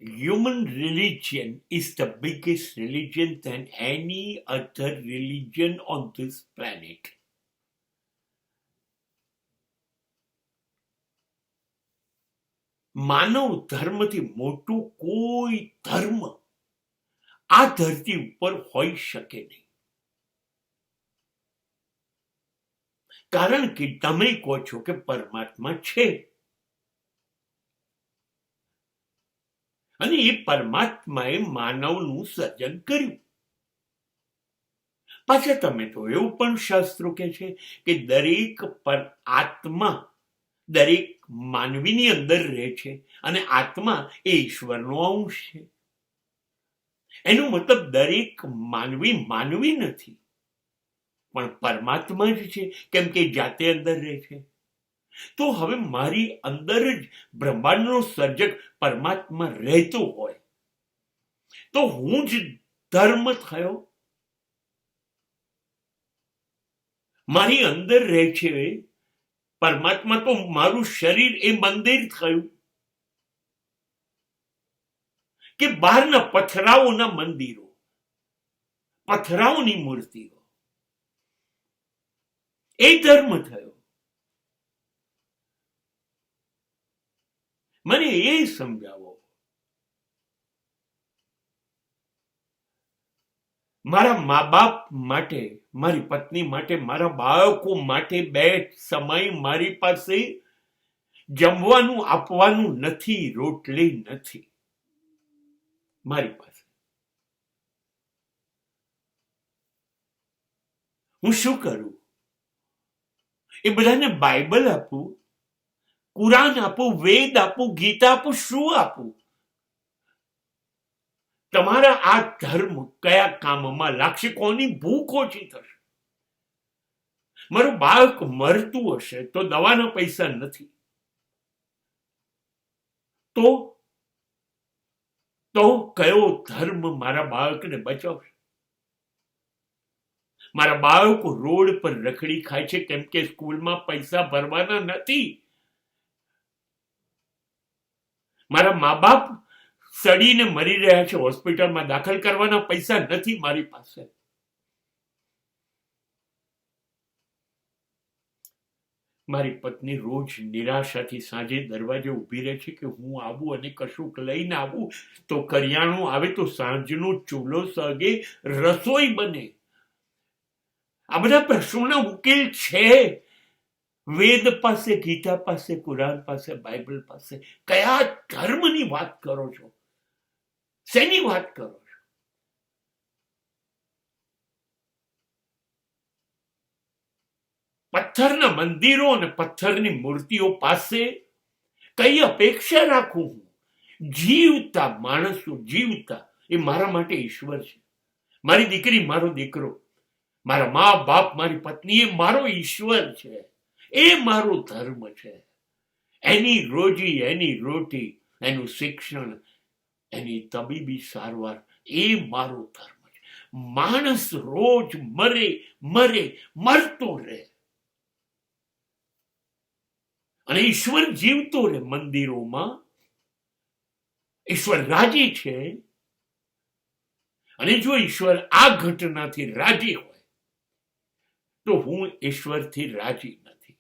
Human religion is the biggest religion than any other religion on this planet. માનવ ધર્મથી મોટું કોઈ ધર્મ આ ધરતી ઉપર હોઈ શકે નહીં. કારણ કે તમે કહો છો કે પરમાત્મા છે અને એ પરમાત્માએ માનવનું સર્જન કર્યું. પાછા તમે તો એવું પણ શાસ્ત્રો કહે છે કે દરેક આત્મા દરેક માનવીની અંદર રહે છે અને આત્મા એ ઈશ્વરનો અંશ છે. એનો મતલબ દરેક માનવી માનવી નથી પણ પરમાત્મા જ છે, કેમ કે જાતે અંદર રહે છે. તો હવે મારી અંદર જ બ્રહ્માંડનો સર્જક પરમાત્મા રહેતો હોય તો હું જ ધર્મ થયો. મારી અંદર રહે છે પરમાત્મા તો મારું શરીર એ મંદિર થયું કે બહારના પથરાઓના મંદિરો, પથરાઓની મૂર્તિઓ એ ધર્મ થયો. મને એ સમજાવો. મારા મા બાપ માટે, મારી પત્ની માટે, મારા બાળકો માટે બે સમય મારી પાસે જમવાનું આપવાનું નથી, રોટલી નથી મારી પાસે. હું શું કરું? એ બધાને બાઇબલ આપું, કુરાન આપું, વેદ આપું, ગીતા આપું, શું આપું? તમારા આ ધર્મ કયા કામમાં લાગશે? કોની ભૂખ ઓછી થશે? મારું બાળક મરતું હશે તો દવાના પૈસા નથી તો કયો ધર્મ મારા બાળકને બચાવશે? મારા બાળકો રોડ પર રખડી ખાય છે કેમ કે સ્કૂલમાં પૈસા ભરવાના નથી. મારા મા બાપ સડીને મરી રહ્યા છે, હોસ્પિટલમાં દાખલ કરવાના પૈસા નથી મારી પાસે. મારી પત્ની રોજ નિરાશાથી સાંજે દરવાજે ઊભી રહે છે કે હું આવું અને કશુંક લઈને આવું તો કરિયાણું આવે તો સાંજનો ચૂલો સળગે, રસોઈ બને. આ બધા પ્રશ્નોના ઉકેલ છે વેદ પાસે, ગીતા પાસે, કુરાન પાસે, બાઇબલ પાસે. કયા ધર્મની વાત કરો છો? શેની વાત કરો છો? પથ્થરના મંદિરો અને પથ્થરની મૂર્તિઓ પાસે કઈ અપેક્ષા રાખું હું? જીવતા માણસો, જીવતા એ મારા માટે ઈશ્વર છે. મારી દીકરી, મારો દીકરો, મારા મા બાપ, મારી પત્ની એ મારો ઈશ્વર છે, એ મારો ધર્મ છે. એની રોજી, એની રોટી, એનું શિક્ષણ, એની તબીબી સારવાર એ મારો ધર્મ છે. માણસ રોજ મરે મરે મરતો રહે અને ઈશ્વર જીવતો રહે મંદિરોમાં. ઈશ્વર રાજી છે અને જો ઈશ્વર આ ઘટનાથી રાજી હોય તો હું ઈશ્વરથી રાજી નથી.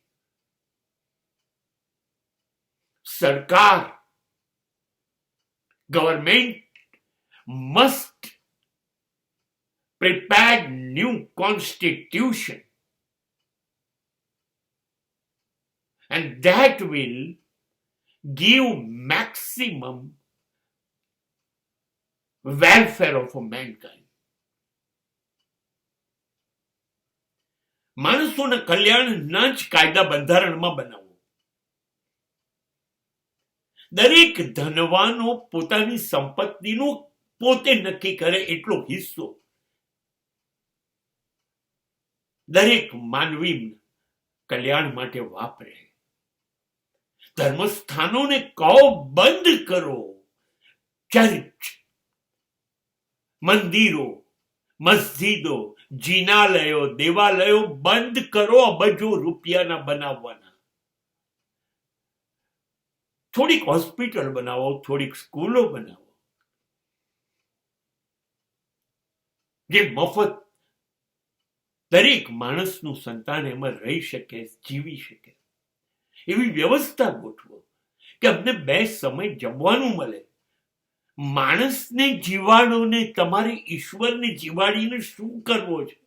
સરકાર, government must prepare new constitution and that will give maximum welfare of mankind. માણસોના કલ્યાણના જ કાયદા બંધારણમાં બનાવો. દરેક ધનવાનો પોતાની સંપત્તિનું પોતે નક્કી કરે એટલો હિસ્સો દરેક માનવી કલ્યાણ માટે વાપરે. ધર્મસ્થાનોને કહો બંધ કરો. ચર્ચ, મંદિરો, મસ્જિદો, જિનાલયો, દેવાલયો બંધ કરો. અબજો રૂપિયાના બનાવવાના. થોડીક હોસ્પિટલ બનાવો, થોડીક સ્કૂલો બનાવો. જે મફત દરેક માણસનું સંતાન એમાં રહી શકે, જીવી શકે, એવી વ્યવસ્થા ગોઠવો કે અમને 2 સમય જમવાનું મળે. માણસને જીવાડોને તમારે ઈશ્વરને જીવાડીને શું કરવો છે?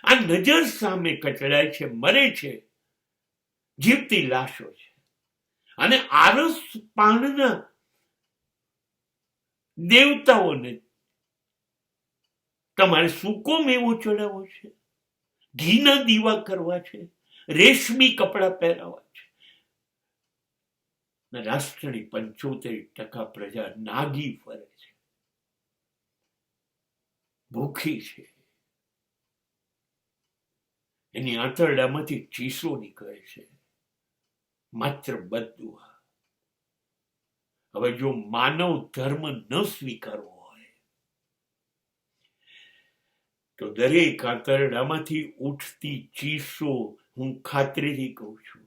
આ નજર સામે કચડાય છે, મરે છે, જીવતી લાશો છે. અને આરસ પાનના દેવતાઓને તમારે સૂકો મેવો ચડાવવો છે, ઘીના દીવા કરવા છે, રેશમી કપડા પહેરાવા છે. રાષ્ટ્રની 75% પ્રજા નાગી ફરે છે, ભૂખી છે, એની આંતરડામાંથી ચીસો નીકળે છે, માત્ર બદદુઆ. હવે જો માનવ ધર્મ ન સ્વીકારવો હોય તો દરેક આંતરડામાંથી ઉઠતી ચીસો, હું ખાતરીથી કહું છું,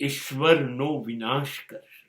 ઈશ્વરનો વિનાશ કરશે.